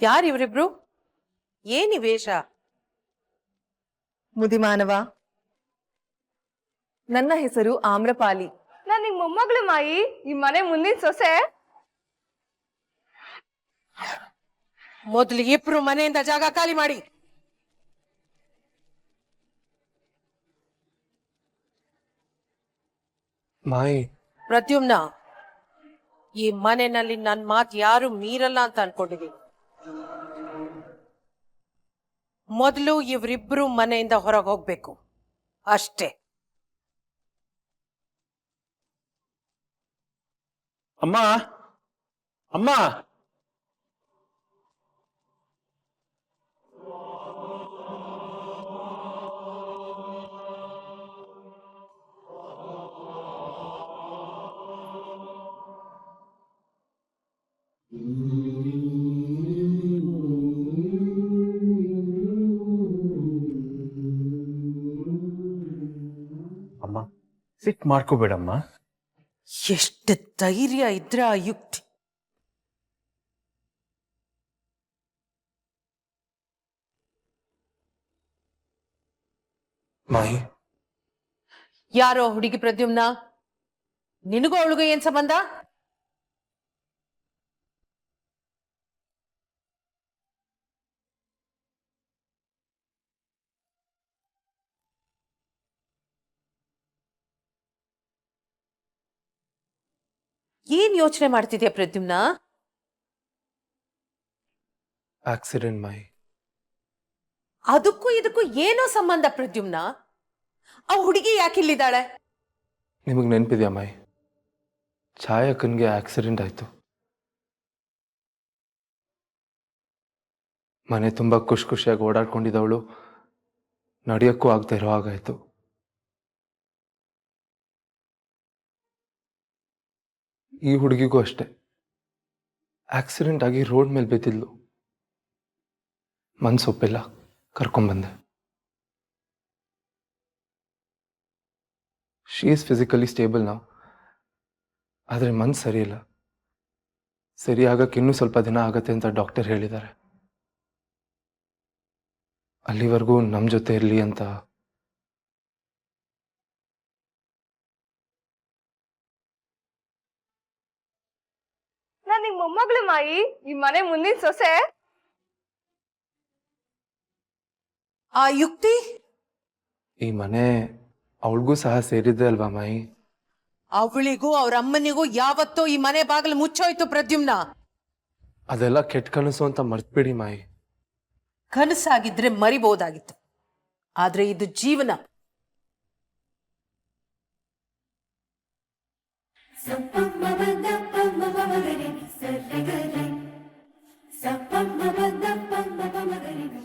ಯಾರಿವ್ರಿಬ್ರು? ಏನಿ ವೇಷ? ಮುದಿಮಾನವ, ನನ್ನ ಹೆಸರು ಆಮ್ರಪಾಲಿ. ನಾನ್ ನಿಮ್ ಮೊಮ್ಮಗಳು ಮಾಯಿ, ಈ ಮನೆ ಮುಂದಿನ ಸೊಸೆ. ಮೊದ್ಲು ಇಬ್ರು ಮನೆಯಿಂದ ಜಾಗ ಖಾಲಿ ಮಾಡಿ. ಮಾಯಿ, ಪ್ರದ್ಯುಮ್ನ, ಈ ಮನೆಯಲ್ಲಿ ನನ್ ಮಾತು ಯಾರು ಮೀರಲ್ಲ ಅಂತ ಅನ್ಕೊಂಡಿದೀನಿ. ಮೊದಲು ಇವರಿಬ್ರು ಮನೆಯಿಂದ ಹೊರಗೆ ಹೋಗ್ಬೇಕು ಅಷ್ಟೇ. ಅಮ್ಮ ಅಮ್ಮ ಅಮ್ಮ ಸಿಟ್ ಮಾಡ್ಕೋಬೇಡಮ್ಮ. ಎಷ್ಟು ಧೈರ್ಯ ಇದ್ರ ಆ ಯುಕ್ತಿ. ಮಾಯಿ, ಯಾರೋ ಹುಡುಗಿ ಪ್ರದ್ಯುಮ್ನ, ನಿನಗೂ ಅವಳಿಗೂ ಏನ್ ಸಂಬಂಧ? ಏನ್ ಯೋಚನೆ ಮಾಡ್ತಿದ್ಯಾ ಪ್ರದ್ಯುಮ್ನ? ಆಕ್ಸಿಡೆಂಟ್ ಮಾಯಿ. ಅದಕ್ಕೂ ಇದಕ್ಕೂ ಏನೋ ಸಂಬಂಧ ಪ್ರದ್ಯುಮ್ನ? ಆ ಹುಡುಗಿ ಯಾಕಿಲ್ಲಿದ್ದಾಳೆ? ನಿಮಗೆ ನೆನಪಿದ್ಯಾ ಮಾಯಿ, ಛಾಯಕ್ಕನ್ಗೆ ಆಕ್ಸಿಡೆಂಟ್ ಆಯ್ತು. ಮನೆ ತುಂಬ ಖುಷಿಯಾಗಿ ಓಡಾಡ್ಕೊಂಡಿದ್ದವಳು ನಡೆಯೋಕ್ಕೂ ಆಗ್ತಾ ಇರೋ ಹಾಗಾಯ್ತು. ಈ ಹುಡುಗಿಗೂ ಅಷ್ಟೆ, ಆಕ್ಸಿಡೆಂಟ್ ಆಗಿ ರೋಡ್ ಮೇಲೆ ಬಿದ್ದಿದ್ಲು. ಮನ್ಸೊಪ್ಪಿಲ್ಲ, ಕರ್ಕೊಂಬಂದೆ. ಶಿ ಈಸ್ ಫಿಸಿಕಲಿ ಸ್ಟೇಬಲ್ ನಾವು, ಆದರೆ ಮನ್ಸು ಸರಿ ಇಲ್ಲ. ಸರಿ ಆಗಕ್ಕೆ ಇನ್ನೂ ಸ್ವಲ್ಪ ದಿನ ಆಗತ್ತೆ ಅಂತ ಡಾಕ್ಟರ್ ಹೇಳಿದ್ದಾರೆ. ಅಲ್ಲಿವರೆಗೂ ನಮ್ಮ ಜೊತೆ ಇರಲಿ ಅಂತ. ನಾನ್ ನಿಮ್ ಮೊಮ್ಮಗಳು ಮಾಯಿ, ಈ ಮನೆ ಮುಂದಿನ ಸೊಸೆ. ಆ ಯುಕ್ತಿ? ಈ ಮನೆ ಅವಳಿಗೂ ಸಹ ಸೇರಿದ್ದೆ ಅಲ್ವಾ ಮಾಯಿ? ಅವಳಿಗೂ ಅವ್ರ ಅಮ್ಮನಿಗೂ ಯಾವತ್ತೋ ಈ ಮನೆ ಬಾಗಿಲು ಮುಚ್ಚೋಯ್ತು ಪ್ರದ್ಯುಮ್ನ. ಅದೆಲ್ಲ ಕೆಟ್ಟ ಕನಸು ಅಂತ ಮರ್ತ್ಬಿಡಿ ಮಾಯಿ. ಕನಸಾಗಿದ್ರೆ ಮರಿಬಹುದಾಗಿತ್ತು, ಆದ್ರೆ ಇದು ಜೀವನ.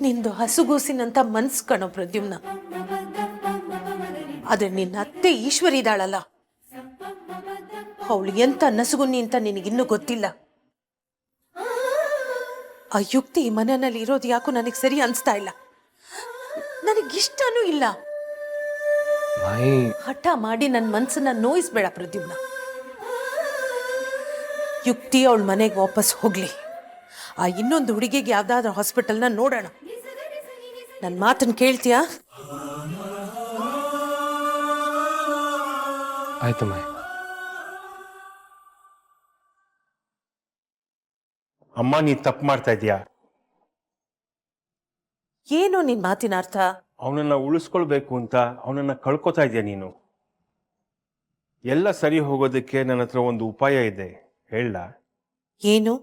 ನಿಂದು ಹಸುಗೂಸಿನಂತ ಮನ್ಸ್ ಕಣೋ ಪ್ರದ್ಯುಮ್ನ. ಆದ್ರೆ ನಿನ್ನ ಅತ್ತೆ ಈಶ್ವರಿ ಇದ್ದಾಳಲ್ಲ, ಅವಳು ಎಂತ ನಸುಗುನ್ನಿ ಅಂತ ನಿನಗಿನ್ನೂ ಗೊತ್ತಿಲ್ಲ. ಆ ಯುಕ್ತಿ ಈ ಮನೆಯಲ್ಲಿ ಇರೋದು ಯಾಕೋ ನನಗೆ ಸರಿ ಅನ್ಸ್ತಾ ಇಲ್ಲ. ನನಗಿಷ್ಟನೂ ಇಲ್ಲ. ಮಾಯಿ, ಹಠ ಮಾಡಿ ನನ್ನ ಮನ್ಸನ್ನ ನೋಯಿಸ್ಬೇಡ ಪ್ರದ್ಯುಮ್ನ. ಯುಕ್ತಿ ಅವಳ ಮನೆಗೆ ವಾಪಸ್ ಹೋಗ್ಲಿ. ಆ ಇನ್ನೊಂದು ಹುಡುಗಿಗೆ ಯಾವ್ದಾದ್ರೂ ಹಾಸ್ಪಿಟಲ್ನ ನೋಡೋಣ. ನನ್ನ ಮಾತನ್ನು ಕೇಳ್ತೀಯಾ? ಆಯ್ತು ಮಾಯಿ. ಅಮ್ಮ, ನೀ ತಪ್ಪು ಮಾಡ್ತಾ ಇದೀಯಾ. ಏನು ನಿನ್ ಮಾತಿನ ಅರ್ಥ? ಅವನನ್ನ ಉಳಿಸ್ಕೊಳ್ಬೇಕು ಅಂತ ಅವನನ್ನ ಕಳ್ಕೊತಾ ಇದೀಯ ನೀನು. ಎಲ್ಲ ಸರಿ ಹೋಗೋದಕ್ಕೆ ನನ್ನ ಹತ್ರ ಒಂದು ಉಪಾಯ ಇದೆ, ಹೇಳ? ಏನು?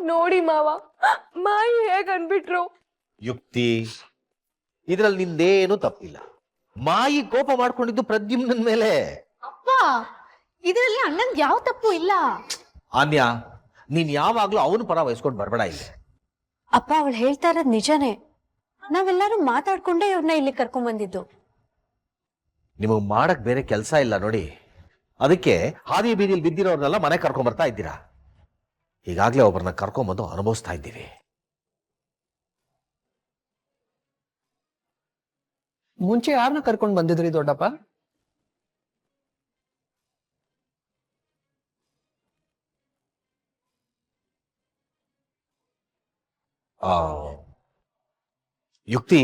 ನೋಡಿ ಮಾವ, ಮಾಯಿ ಹೇಗ್ ಅನ್ಬಿಟ್ರು. ಯುಕ್ತಿ, ಇದ್ರಲ್ಲಿ ನಿಂದೇನು ತಪ್ಪಿಲ್ಲ. ಮಾಯಿ ಕೋಪ ಮಾಡ್ಕೊಂಡಿದ್ದು ಪ್ರದ್ಯುಮ್ನನ್ ಮೇಲೆ. ಅಪ್ಪ, ಇದರಲ್ಲಿ ಅಣ್ಣಂದ್ ಯಾವ ತಪ್ಪು ಇಲ್ಲ. ಆನ್ಯ, ನೀನ್ ಯಾವಾಗ್ಲೂ ಅವನು ಪರ ವಹಿಸ್ಕೊಂಡು ಬರ್ಬೇಡ ಇಲ್ಲಿ. ಅಪ್ಪ, ಅವಳು ಹೇಳ್ತಾ ಇರೋದ್ ನಿಜನೇ. ನಾವೆಲ್ಲರೂ ಮಾತಾಡ್ಕೊಂಡೇ ಇವ್ರನ್ನ ಇಲ್ಲಿ ಕರ್ಕೊಂಡ್ ಬಂದಿದ್ದು. ನಿಮಗ್ ಮಾಡಕ್ ಬೇರೆ ಕೆಲಸ ಇಲ್ಲ ನೋಡಿ, ಅದಕ್ಕೆ ಹಾದಿ ಬೀದಿಲಿ ಬಿದ್ದಿರೋರ್ನೆಲ್ಲ ಮನೆ ಕರ್ಕೊಂಡ್ ಬರ್ತಾ ಇದ್ದೀರಾ. ಈಗಾಗ್ಲೇ ಒಬ್ಬರನ್ನ ಕರ್ಕೊಂಬಂದು ಅನುಭವಿಸ್ತಾ ಇದ್ದೀವಿ. ಮುಂಚೆ ಯಾರನ್ನ ಕರ್ಕೊಂಡು ಬಂದಿದ್ರಿ ದೊಡ್ಡಪ್ಪ? ಆ, ಯುಕ್ತಿ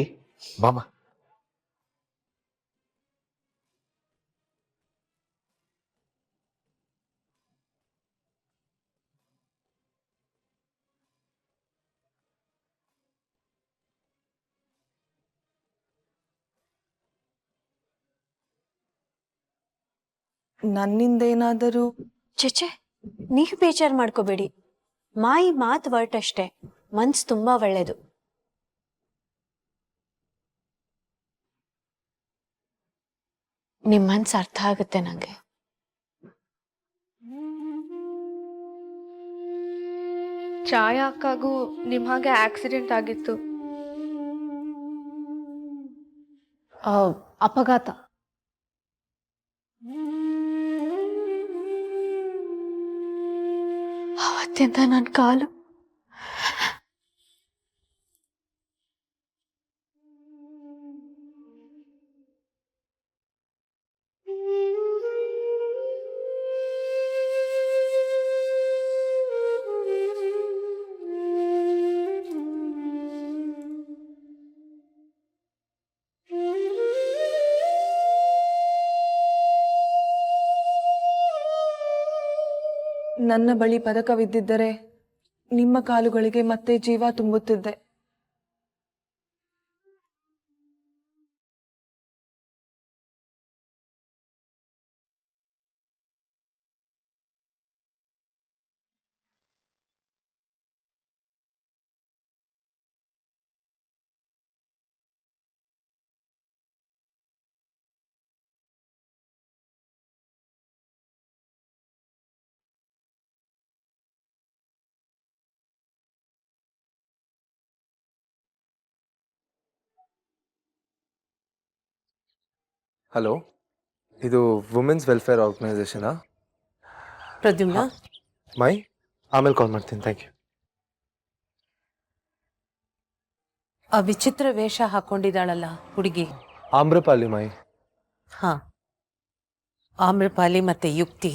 ಬಾಮ. ನನ್ನಿಂದೇನಾದರೂ ಚೇಚೆ ನೀವು ಬೇಜಾರು ಮಾಡ್ಕೋಬೇಡಿ. ಮಾಯಿ ಮಾತು ಹೊರಟಷ್ಟೇ, ಮನ್ಸು ತುಂಬಾ ಒಳ್ಳೇದು. ನಿಮ್ ಮನ್ಸು ಅರ್ಥ ಆಗುತ್ತೆ ನಂಗೆ. ಛಾಯಾ ಅಕ್ಕಗೂ ನಿಮ್ ಹಾಗೆ ಆಕ್ಸಿಡೆಂಟ್ ಆಗಿತ್ತು. ಅಪಘಾತ. ಅವತ್ತಿಂದ ನನ್ನ ಕಾಲು ನನ್ನ ಬಳಿ ಪದಕವಿದ್ದಿದ್ದರೆ ನಿಮ್ಮ ಕಾಲುಗಳಿಗೆ ಮತ್ತೆ ಜೀವ ತುಂಬುತ್ತಿದ್ದೆ. ಹಲೋ, ಇದು ವುಮೆನ್ಸ್ ವೆಲ್ಫೇರ್ ಆರ್ಗನೈಸೇಷನಾ? ಪ್ರದ್ಯುಮ್ನ, ಮೈ ಆಮೇಲೆ ಕಾಲ್ ಮಾಡ್ತೀನಿ. Thank you. ಆ ವಿಚಿತ್ರ ವೇಷ ಹಾಕೊಂಡಿದ್ದಾಳಲ್ಲ ಹುಡುಗಿ, ಆಮ್ರಪಾಲಿ ಮೈ. ಹಾ, ಆಮ್ರಪಾಲಿ ಮತ್ತೆ ಯುಕ್ತಿ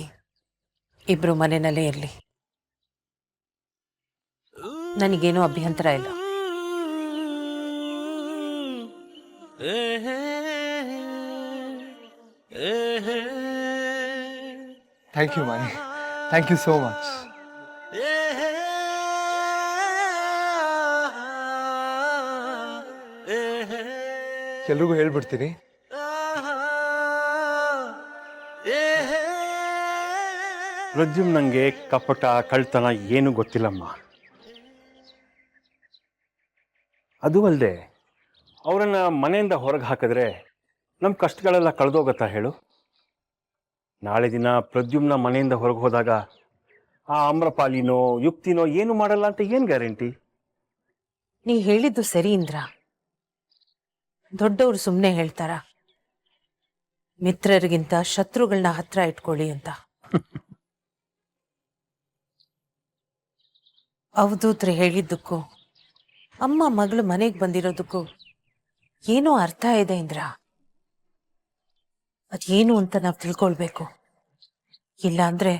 ಇಬ್ರು ಮನೆಯಲ್ಲೇ ಇರಲಿ. ನನಗೇನೂ ಅಭ್ಯಂತರ ಇಲ್ಲ. Thank you my, thank you so much. ಎಲ್ರಿಗೂ ಹೇಳ್ಬಿಡ್ತೀನಿ. ಪ್ರದ್ಯುಮ್ ನಂಗೆ ಕಪಟ ಕಳ್ತನ ಏನು ಗೊತ್ತಿಲ್ಲಮ್ಮ. ಅದು ಅಲ್ಲದೆ ಅವರನ್ನ ಮನೆಯಿಂದ ಹೊರಗೆ ಹಾಕಿದ್ರೆ ನಮ್ಮ ಕಷ್ಟಗಳೆಲ್ಲ ಕಳೆದೋಗತ್ತಾ ಹೇಳು? ನಾಳೆ ದಿನ ಪ್ರದ್ಯುಮ್ನ ಮನೆಯಿಂದ ಹೊರಗೆ ಹೋದಾಗ ಆ ಆಮ್ರಪಾಲಿನೋ ಯುಕ್ತಿನೋ ಏನು ಮಾಡಲ್ಲ ಅಂತ ಏನು ಗ್ಯಾರಂಟಿ? ನೀ ಹೇಳಿದ್ದು ಸರಿ ಇಂದ್ರ. ದೊಡ್ಡವರು ಸುಮ್ಮನೆ ಹೇಳ್ತಾರ ಮಿತ್ರರಿಗಿಂತ ಶತ್ರುಗಳನ್ನ ಹತ್ರ ಇಟ್ಕೊಳ್ಳಿ ಅಂತ. ಅವಧೂತ್ರು ಹೇಳಿದ್ದಕ್ಕೂ ಅಮ್ಮ ಮಗಳು ಮನೆಗೆ ಬಂದಿರೋದಕ್ಕೂ ಏನೋ ಅರ್ಥ ಇದೆ ಇಂದ್ರ. ಅದೇನು ಅಂತ ನಾವು ತಿಳ್ಕೊಳ್ಬೇಕು. ಇಲ್ಲ ಅಂದ್ರೆ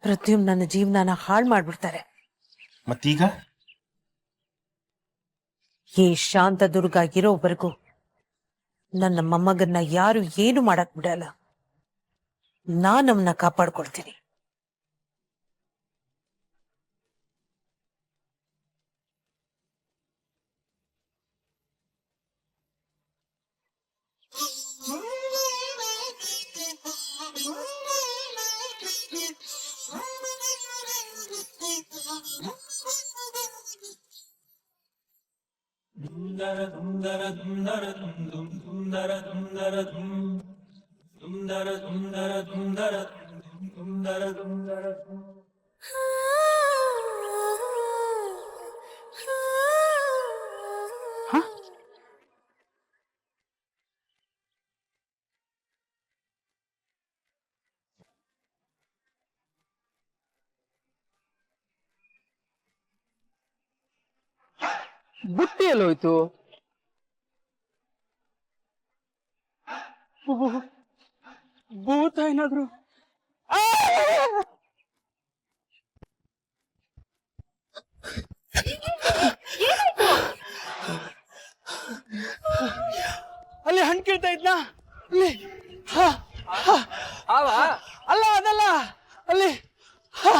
ಪ್ರದ್ಯುಮ್ ನನ್ನ ಜೀವನನ ಹಾಳು ಮಾಡ್ಬಿಡ್ತಾರೆ. ಮತ್ತೀಗ ಈ ಶಾಂತದುರ್ಗ ಇರೋವರೆಗೂ ನನ್ನ ಮೊಮ್ಮಗನ್ನ ಯಾರು ಏನು ಮಾಡಕ್ ಬಿಡಲ್ಲ. ನಾನವನ್ನ ಕಾಪಾಡ್ಕೊಳ್ತೀನಿ. ಬುಟ್ಟಿ ಎಲ್ಲೋಯ್ತು? ಭೂತ ಏನಾದ್ರು? ಅಲ್ಲಿ ಹಣ್ಣು ಕೀಳ್ತಾ ಇದ್ನಾ ಅಲ್ಲಿ ಹಾ, ಹಾ. ಅಲ್ಲ ಅದಲ್ಲ ಅಲ್ಲಿ ಹಾ.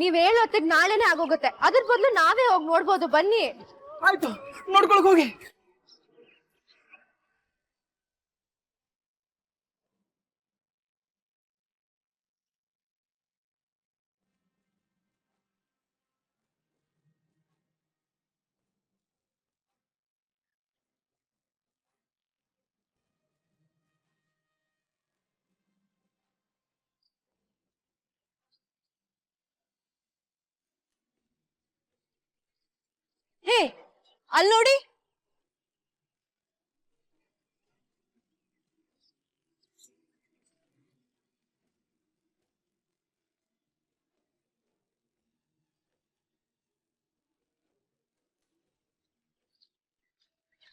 ನೀವ್ ಹೇಳೋ ಹೊತ್ತಿಗೆ ನಾಳೆನೆ ಆಗೋಗುತ್ತೆ, ಅದ್ರ ಬದಲು ನಾವೇ ಹೋಗಿ ನೋಡ್ಬೋದು, ಬನ್ನಿ. ಆಯ್ತು, ನೋಡ್ಕೊಳಕ್ ಹೋಗಿ. ಹೇ, ಅಲ್ಲಿ ನೋಡಿ.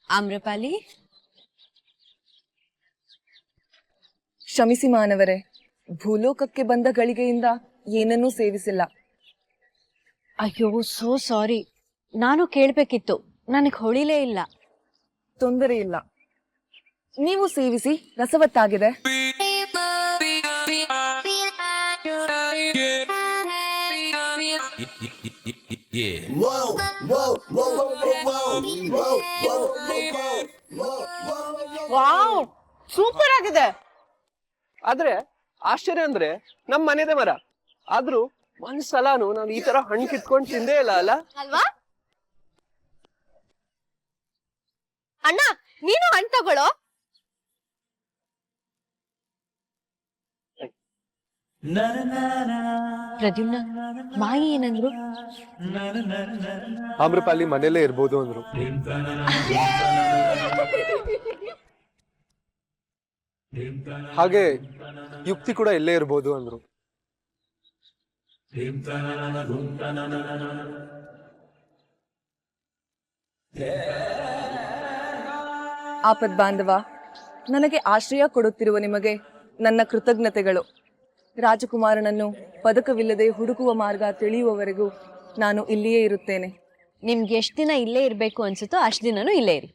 ಆಮ್ರಪಾಲಿ, ಕ್ಷಮಿಸಿ ಮಾನವರೇ, ಭೂಲೋಕಕ್ಕೆ ಬಂದ ಗಳಿಗೆಯಿಂದ ಏನನ್ನೂ ಸೇವಿಸಿಲ್ಲ. ಅಯ್ಯೋ ಸೋ ಸಾರಿ. ನಾನು ಕೇಳ್ಬೇಕಿತ್ತು, ನನಗೆ ಹೊಳಿಲೇ ಇಲ್ಲ. ತೊಂದರೆ ಇಲ್ಲ, ನೀವು ಸೇವಿಸಿ, ರಸವತ್ತಾಗಿದೆ. ವಾವ್, ಸೂಪರ್ ಆಗಿದೆ. ಆದ್ರೆ ಆಶ್ಚರ್ಯ ಅಂದ್ರೆ ನಮ್ ಮನೆದೇ ಮರ, ಆದ್ರೂ ಒಂದ್ಸಲಾನು ನಾನು ಈ ತರ ಹಣ್ಣು ಕಿತ್ಕೊಂಡ್ ತಿಂದೇ ಇಲ್ಲ ಅಲ್ಲ. ಅಲ್ವಾ ಅಣ್ಣ, ನೀನು ಹಣ್ಣು ತಗೊಳ್ಳೋ. ಪ್ರದ್ಯುಮ್ನ, ಮಾಯಿ ಏನಂದ್ರು? ಆಮ್ರಪಾಲಿ ಮನೇಲೇ ಇರ್ಬೋದು ಅಂದ್ರು. ಹಾಗೆ ಯುಕ್ತಿ ಕೂಡ ಇಲ್ಲೇ ಇರ್ಬೋದು ಅಂದ್ರು. ಆಪದ್ ಬಾಂಧವ, ನನಗೆ ಆಶ್ರಯ ಕೊಡುತ್ತಿರುವ ನಿಮಗೆ ನನ್ನ ಕೃತಜ್ಞತೆಗಳು. ರಾಜಕುಮಾರನನ್ನು ಪದಕವಿಲ್ಲದೆ ಹುಡುಕುವ ಮಾರ್ಗ ತಿಳಿಯುವವರೆಗೂ ನಾನು ಇಲ್ಲಿಯೇ ಇರುತ್ತೇನೆ. ನಿಮ್ಗೆ ಎಷ್ಟು ದಿನ ಇಲ್ಲೇ ಇರ್ಬೇಕು ಅನ್ಸುತ್ತೋ ಅಷ್ಟು ದಿನನೂ ಇಲ್ಲೇ ಇರಿ.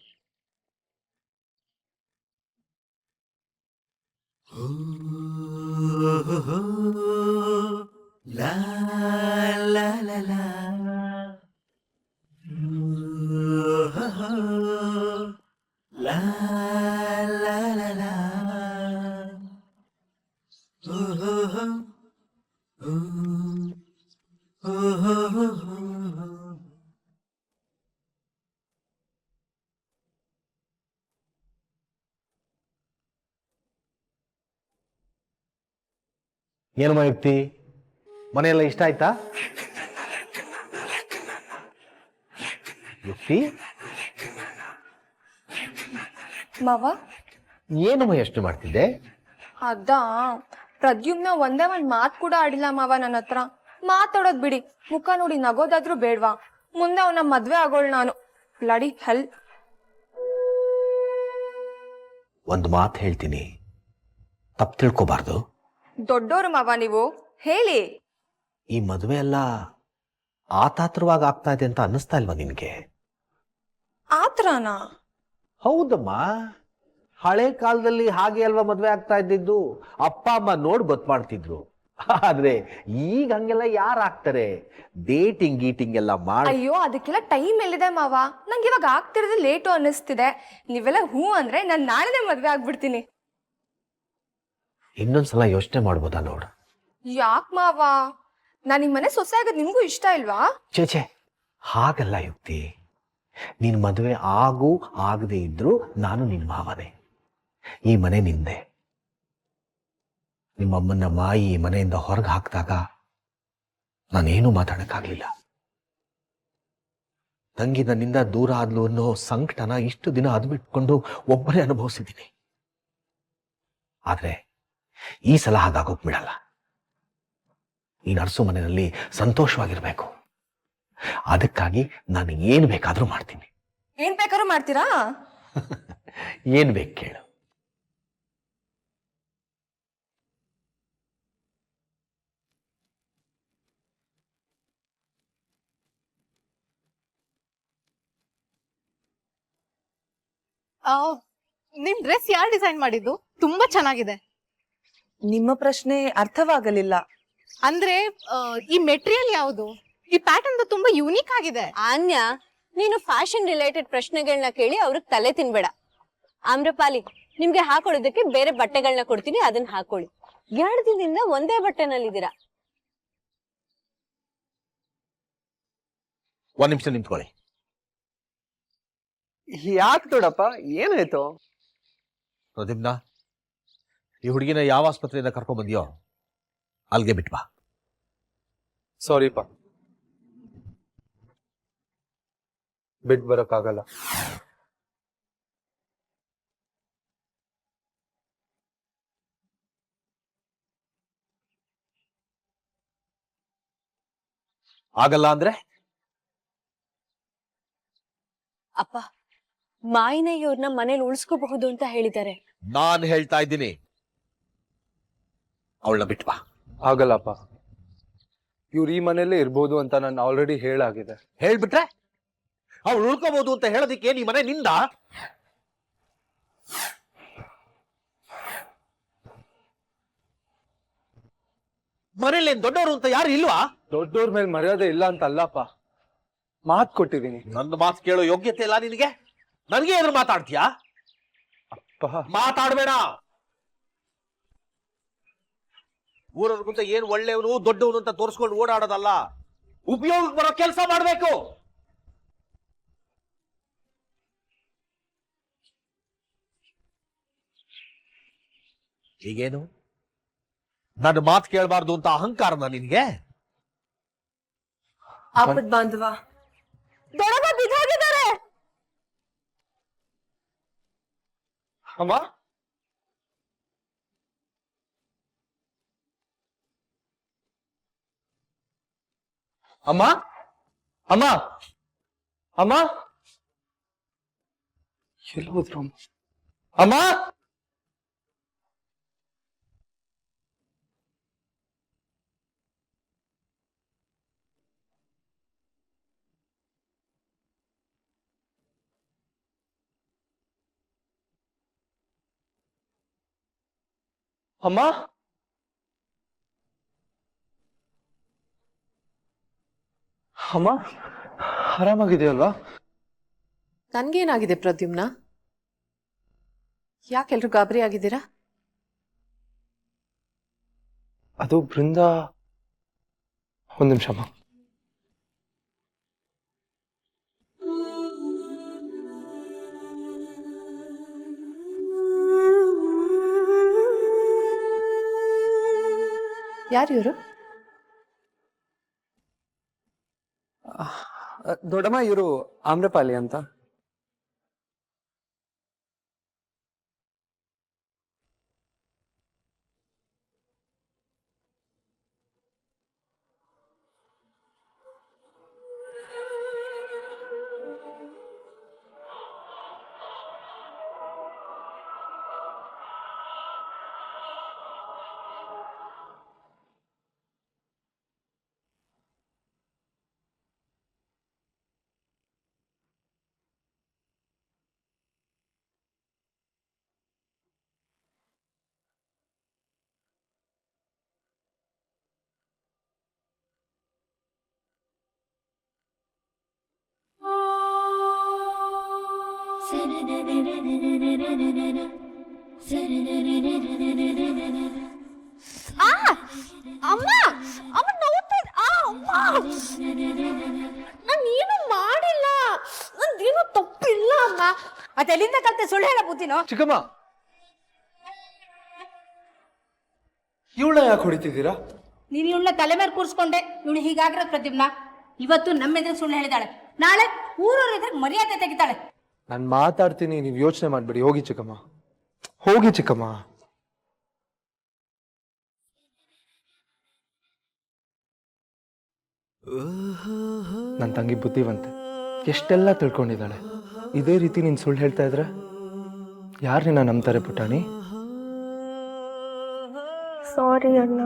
ಏನಮ್ಮ ಯುಕ್ತಿ, ಮನೆಯೆಲ್ಲ ಇಷ್ಟ ಆಯ್ತಾ? ಯುಕ್ತಿ, ಮಾವ, ಏನಮ್ಮ ಎಷ್ಟು ಮಾಡ್ತಿದ್ದೆ? ಅದಾ ಪ್ರದ್ಯುಮ್ನ ಒಂದೇ ಒಂದ್ ಮಾತ್ ಕೂಡ ಆಡಿಲ್ಲ ಮಾವ ನನ್ನ ಹತ್ರ. ಮಾತಾಡೋದ್ ಬಿಡಿ, ಮುಖ ನೋಡಿ ನಗೋದಾದ್ರೂ ಬೇಡ್ವಾ? ಮುಂದೆ ಅವನ ಮದ್ವೆ ಆಗೋಳ್ ನಾನು. ಬ್ಲಡಿ ಹೆಲ್. ಒಂದು ಮಾತು ಹೇಳ್ತೀನಿ, ತಪ್ಪು ತಿಳ್ಕೊಬಾರ್ದು. ದೊಡ್ಡೋರು ಮಾವ ನೀವು, ಹೇಳಿ. ಈ ಮದುವೆ ಎಲ್ಲ ಆತಾತ್ರವಾಗಿ ಆಗ್ತಾ ಇದೆ ಅಂತ ಅನ್ನಿಸ್ತಾ ಇಲ್ವಾ ನಿನ್ಗೆ? ಆತ್ರನಾ? ಹೌದಮ್ಮ, ಹಳೆ ಕಾಲದಲ್ಲಿ ಹಾಗೆ ಅಲ್ವಾ ಮದ್ವೆ ಆಗ್ತಾ ಇದ್ದಿದ್ದು? ಅಪ್ಪ ಅಮ್ಮ ನೋಡ್ ಗೊತ್ತು ಮಾಡ್ತಿದ್ರು. ಆದ್ರೆ ಈಗ ಹಂಗೆಲ್ಲ ಯಾರು ಆಗ್ತಾರೆ? ಡೇಟಿಂಗ್ ಗೀಟಿಂಗ್ ಎಲ್ಲ ಮಾಡಿ. ಅಯ್ಯೋ, ಅದಕ್ಕೆಲ್ಲ ಟೈಮ್ ಎಲ್ಲಿದೆ ಮಾವ? ನಂಗೆ ಇವಾಗ ಆಗ್ತಿರೋದು ಲೇಟು ಅನ್ನಿಸ್ತಿದೆ. ನೀವೆಲ್ಲ ಹೂ ಅಂದ್ರೆ ನಾನು ನಾಳೆನೇ ಮದ್ವೆ ಆಗ್ಬಿಡ್ತೀನಿ. ಇನ್ನೊಂದ್ಸಲ ಯೋಚನೆ ಮಾಡ್ಬೋದಾ ನೋಡು. ಯಾಕ್ ಮಾವ? ನಾನ್ ಈ ಮನೆ ಸೊಸೆ ಆಗೋದ್ ನಿಮ್ಗೂ ಇಷ್ಟ ಇಲ್ವಾ? ಚೇಚೆ, ಹಾಗಲ್ಲ ಯುಕ್ತಿ. ನಿನ್ ಮದುವೆ ಆಗು ಆಗದೆ ಇದ್ರು ನಾನು ನಿನ್ ಮಾವನೇ. ಈ ಮನೆ ನಿಂದೆ. ನಿಮ್ಮಮ್ಮನ್ನ ಮಾಯಿ ಈ ಮನೆಯಿಂದ ಹೊರಗೆ ಹಾಕಿದಾಗ ನಾನೇನು ಮಾತಾಡಕ್ಕಾಗ್ಲಿಲ್ಲ. ತಂಗಿ ನನ್ನಿಂದ ದೂರ ಆದ್ಲು ಅನ್ನೋ ಸಂಕಟನ ಇಷ್ಟು ದಿನ ಅದ್ಬಿಟ್ಕೊಂಡು ಒಬ್ಬರೇ ಅನುಭವಿಸಿದ್ದೀನಿ. ಆದ್ರೆ ಈ ಸಲ ಹಾಗಾಗೋಕ್ ಬಿಡಲ್ಲ. ಈ ನರ್ಸು ಮನೆಯಲ್ಲಿ ಸಂತೋಷವಾಗಿರ್ಬೇಕು. ಅದಕ್ಕಾಗಿ ನಾನು ಏನ್ ಬೇಕಾದ್ರೂ ಮಾಡ್ತೀನಿ. ಏನ್ ಬೇಕಾದ್ರೂ ಮಾಡ್ತೀರಾ? ಏನ್ ಬೇಕು ಕೇಳು. ನಿಮ್ ಡ್ರೆಸ್ ಯಾರು ಡಿಸೈನ್ ಮಾಡಿದ್ದು? ತುಂಬಾ ಚೆನ್ನಾಗಿದೆ. ನಿಮ್ಮ ಪ್ರಶ್ನೆ ಅರ್ಥವಾಗಲಿಲ್ಲ. ಅಂದ್ರೆ ಈ ಮೆಟೀರಿಯಲ್ ಯಾವುದು? ಈ ಪ್ಯಾಟರ್ನ್ ತುಂಬಾ ಯೂನಿಕ್ ಆಗಿದೆ. ಆನ್ಯಾ, ನೀನು ಫ್ಯಾಷನ್ ರಿಲೇಟೆಡ್ ಪ್ರಶ್ನೆಗಳನ್ನ ಕೇಳಿ ಅವ್ರಿಗೆ ತಲೆ ತಿನ್ಬೇಡ. ಆಮ್ರಪಾಲಿ, ನಿಮ್ಗೆ ಹಾಕೊಳ್ಳೋದಕ್ಕೆ ಬೇರೆ ಬಟ್ಟೆಗಳನ್ನ ಕೊಡ್ತೀನಿ, ಅದನ್ನ ಹಾಕೊಳ್ಳಿ. 2 ದಿನದಿಂದ ಒಂದೇ ಬಟ್ಟೆನಲ್ಲಿದ್ದೀರಾ. ಒಂದ್ ನಿಮಿಷ ನಿಂತ್ಕೊಳ್ಳಿ. ಯಾಕೆ ದೊಡ್ಡಪ್ಪ, ಏನಾಯ್ತು? ಪ್ರದ್ಯುಮ್ನ, ಈ ಹುಡುಗಿನ ಯಾವ ಆಸ್ಪತ್ರೆಯಿಂದ ಕರ್ಕೊಂಡ್ ಬಂದಿಯೋ ಅಲ್ಗೆ ಬಿಟ್ಬಾ. ಸಾರಿಪ್ಪ, ಬಿಟ್ ಬರೋಕ್ಕಾಗಲ್ಲ. ಆಗಲ್ಲ ಅಂದ್ರೆ? ಅಪ್ಪ, ಮಾಯಿನ ಇವ್ರನ್ನ ಮನೇಲಿ ಉಳಿಸ್ಕೋಬಹುದು ಅಂತ ಹೇಳಿದ್ದಾರೆ. ನಾನ್ ಹೇಳ್ತಾ ಇದ್ದೀನಿ, ಅವಳನ್ನ ಬಿಟ್ಬಾ. ಆಗಲ್ಲಪ್ಪ, ಇವ್ರು ಈ ಮನೇಲೇ ಇರ್ಬೋದು ಅಂತ ನಾನು ಆಲ್ರೆಡಿ ಹೇಳಾಗಿದೆ. ಹೇಳ್ಬಿಟ್ರೆ ಅವಳು ಉಳ್ಕೋಬಹುದು ಅಂತ ಹೇಳೋದಿಕ್ಕೆ ಈ ಮನೆ ನಿಂದ? ಮನೇಲಿ ಏನ್ ದೊಡ್ಡವರು ಅಂತ ಯಾರು ಇಲ್ವಾ? ದೊಡ್ಡೋರ್ ಮೇಲೆ ಮರ್ಯಾದೆ ಇಲ್ಲ ಅಂತ ಅಲ್ಲಪ್ಪ, ಮಾತ್ ಕೊಟ್ಟಿದ್ದೀನಿ. ನನ್ನ ಮಾತು ಕೇಳೋ ಯೋಗ್ಯತೆ ಇಲ್ಲ ನಿನಗೆ? ನನಗೆ ಏನಾದ್ರು ಮಾತಾಡ್ತೀಯಾ? ಮಾತಾಡ್ಬೇಡ. ಊರವ್ರಿಗಿಂತ ಏನ್ ಒಳ್ಳೆಯವನು ದೊಡ್ಡವನು ಅಂತ ತೋರಿಸ್ಕೊಂಡು ಓಡಾಡೋದಲ್ಲ, ಉಪಯೋಗಕ್ಕೆ ಬರೋ ಕೆಲಸ ಮಾಡ್ಬೇಕು. ಈಗೇನು ನನ್ನ ಮಾತು ಕೇಳಬಾರ್ದು ಅಂತ ಅಹಂಕಾರನ ನಿನ್ಗೆ? ಆಪದ್ ಬಾಂಧವ, ದೊಡ್ಡಮ್ಮ ಬಿದ್ದೋಗಿದ್ದಾರೆ. ಅಮ್ಮ, ಅಮ್ಮ, ಅಮ್ಮ, ಅಮ್ಮ, ಎಲ್ಲಿ ಹೋದ್ರು ಅಮ್ಮ? ಅಮ್ಮ, ಅಮ್ಮ, ಆರಾಮಾಗಿದೆಯಲ್ವಾ? ನನ್ಗೇನಾಗಿದೆ ಪ್ರದ್ಯುಮ್ನ? ಯಾಕೆಲ್ರು ಗಾಬರಿ ಆಗಿದ್ದೀರಾ? ಅದು ಬೃಂದ. ಒಂದ್ ನಿಮಿಷ ಅಮ್ಮ. ಯಾರು ಇವರು? ದೊಡ್ಡಮ್ಮ, ಇವರು ಆಮ್ರಪಾಲಿ ಅಂತ. ಅಮ್ಮ, ಅಮ್ಮ ನೋಡ್ತಿದ್. ನಾನೇನು ಮಾಡಿಲ್ಲ, ನಂದೇನು ತಪ್ಪಿಲ್ಲ ಅಮ್ಮ. ಅದೆಲ್ಲಿಂದ ಕಲ್ತೆ ಸುಳ್ಳು ಹೇಳ ಬುದ್ಧಿನೋ? ಚಿಕ್ಕಮ್ಮ, ಇವಳ ಯಾಕೆ ಹೊಡಿತಿದ್ದೀರಾ? ನೀನು ಇವಳನ್ನ ತಲೆ ಮೇಲೆ ಕೂರಿಸ್ಕೊಂಡೆ ಇವಳು ಹೀಗಾಗಿರೋದು ಪ್ರದ್ಯುಮ್ನ. ಇವತ್ತು ನಮ್ಮ ಎದುರು ಸುಳ್ಳು ಹೇಳಿದಾಳೆ, ನಾಳೆ ಊರವ್ರ ಎದುರು ಮರ್ಯಾದೆ ತೆಗಿತಾಳೆ. ನಾನು ಮಾತಾಡ್ತೀನಿ, ನೀವು ಯೋಚನೆ ಮಾಡ್ಬೇಡಿ. ಹೋಗಿ ಚಿಕ್ಕಮ್ಮ, ಹೋಗಿ ಚಿಕ್ಕಮ್ಮ. ನನ್ನ ತಂಗಿ ಬುದ್ಧಿವಂತೆ, ಎಷ್ಟೆಲ್ಲ ತಿಳ್ಕೊಂಡಿದ್ದಾಳೆ. ಇದೇ ರೀತಿ ನೀನು ಸುಳ್ಳು ಹೇಳ್ತಾ ಇದ್ರೆ ಯಾರು ನಿನ್ನ ನಂಬ್ತಾರೆ ಪುಟಾಣಿ? ಸಾರಿ ಅಣ್ಣ.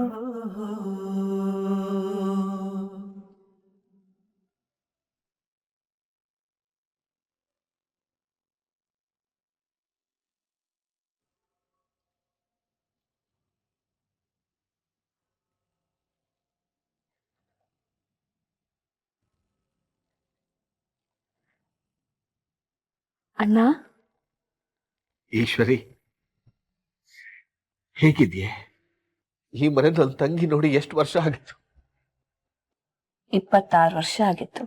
ಅಣ್ಣ ಈಶ್ವರಿ, ಹೇಗಿದ್ಯೆ? ಈ ಮನೆ ನನ್ನ ತಂಗಿ ನೋಡಿ ಎಷ್ಟು ವರ್ಷ ಆಗಿತ್ತು? 26 ವರ್ಷ ಆಗಿತ್ತು.